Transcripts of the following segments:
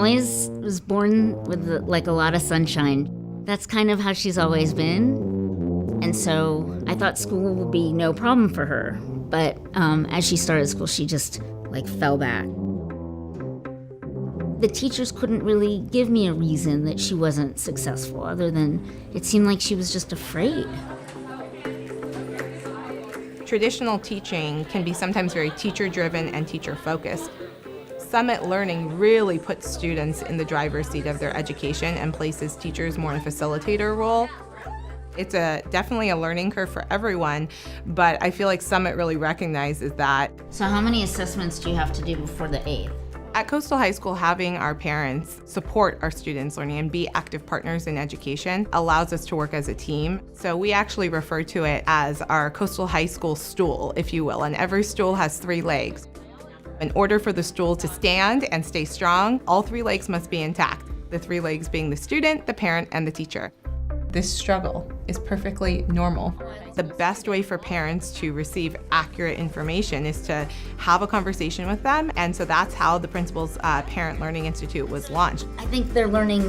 always was born with like a lot of sunshine. That's kind of how she's always been. And so I thought school would be no problem for her. But as she started school, she just like fell back. The teachers couldn't really give me a reason that she wasn't successful, other than it seemed like she was just afraid. Traditional teaching can be sometimes very teacher-driven and teacher-focused. Summit Learning really puts students in the driver's seat of their education and places teachers more in a facilitator role. It's definitely a learning curve for everyone, but I feel like Summit really recognizes that. So how many assessments do you have to do before the 8th? At Coastal High School, having our parents support our students' learning and be active partners in education allows us to work as a team. So we actually refer to it as our Coastal High School stool, if you will, and every stool has 3 legs. In order for the stool to stand and stay strong, all 3 legs must be intact. The 3 legs being the student, the parent, and the teacher. This struggle is perfectly normal. The best way for parents to receive accurate information is to have a conversation with them, and so that's how the Principal's Parent Learning Institute was launched. I think they're learning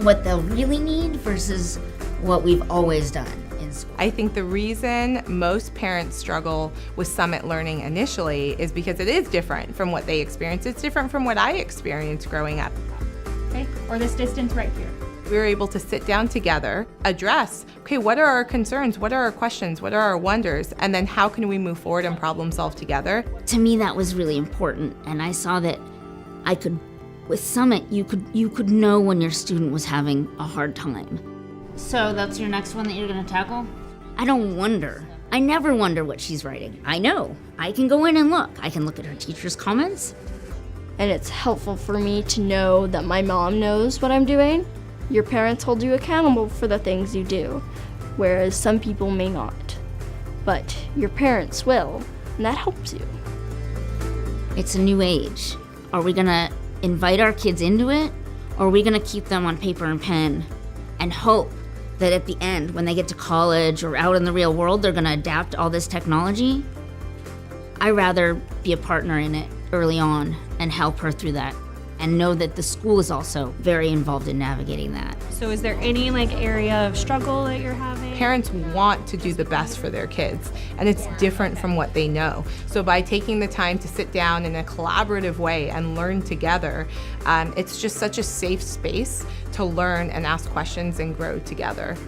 what they'll really need versus what we've always done in school. I think the reason most parents struggle with Summit Learning initially is because it is different from what they experience. It's different from what I experienced growing up. Okay, or this distance right here. We were able to sit down together, address, okay, what are our concerns? What are our questions? What are our wonders? And then how can we move forward and problem solve together? To me, that was really important. And I saw that I could, with Summit, you could know when your student was having a hard time. So that's your next one that you're gonna tackle? I don't wonder. I never wonder what she's writing. I know. I can go in and look. I can look at her teacher's comments. And it's helpful for me to know that my mom knows what I'm doing. Your parents hold you accountable for the things you do, whereas some people may not. But your parents will, and that helps you. It's a new age. Are we gonna invite our kids into it, or are we gonna keep them on paper and pen and hope that at the end, when they get to college or out in the real world, they're gonna adapt all this technology? I'd rather be a partner in it early on and help her through that, and know that the school is also very involved in navigating that. So is there any area of struggle that you're having? Parents want to do the best for their kids, and it's different from what they know. So by taking the time to sit down in a collaborative way and learn together, it's just such a safe space to learn and ask questions and grow together.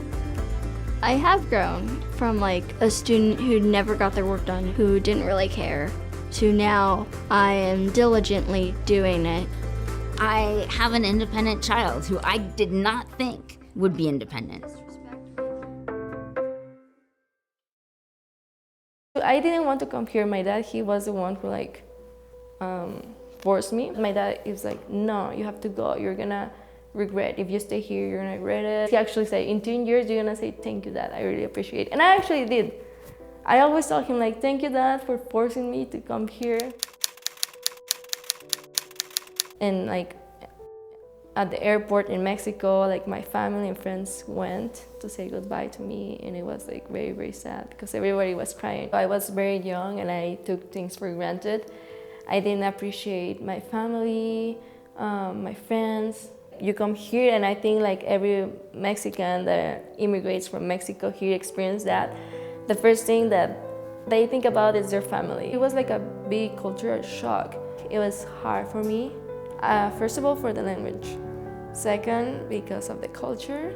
I have grown from a student who never got their work done, who didn't really care, to now I am diligently doing it. I have an independent child who I did not think would be independent. I didn't want to come here. My dad, he was the one who forced me. My dad is like, no, you have to go. You're gonna regret. If you stay here, you're gonna regret it. He actually said, in 10 years, you're gonna say, thank you, Dad. I really appreciate it. And I actually did. I always told him thank you, Dad, for forcing me to come here. And at the airport in Mexico, my family and friends went to say goodbye to me, and it was very, very sad because everybody was crying. I was very young and I took things for granted. I didn't appreciate my family, my friends. You come here, and I think every Mexican that immigrates from Mexico here experience that. The first thing that they think about is their family. It was a big cultural shock. It was hard for me. First of all, for the language. Second, because of the culture.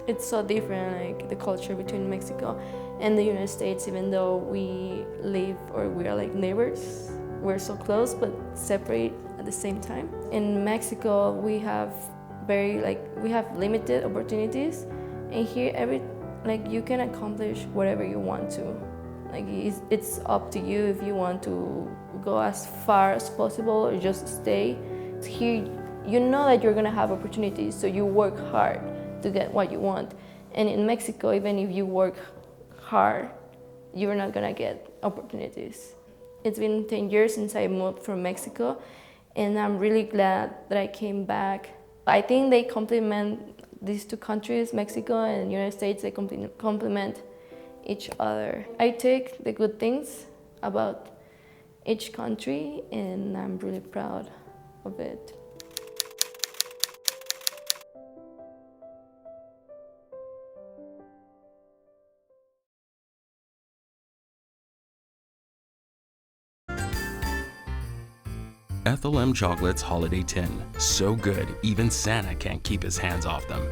It's so different, the culture between Mexico and the United States, even though we live or we are neighbors. We're so close, but separate at the same time. In Mexico, we have we have limited opportunities, and here you can accomplish whatever you want to. It's up to you if you want to go as far as possible or just stay. Here, you know that you're gonna have opportunities, so you work hard to get what you want. And in Mexico, even if you work hard, you're not gonna get opportunities. It's been 10 years since I moved from Mexico, and I'm really glad that I came back. I think they complement these two countries, Mexico and the United States, they complement each other. I take the good things about each country, and I'm really proud of it. Ethel M. Chocolate's Holiday Tin. So good, even Santa can't keep his hands off them.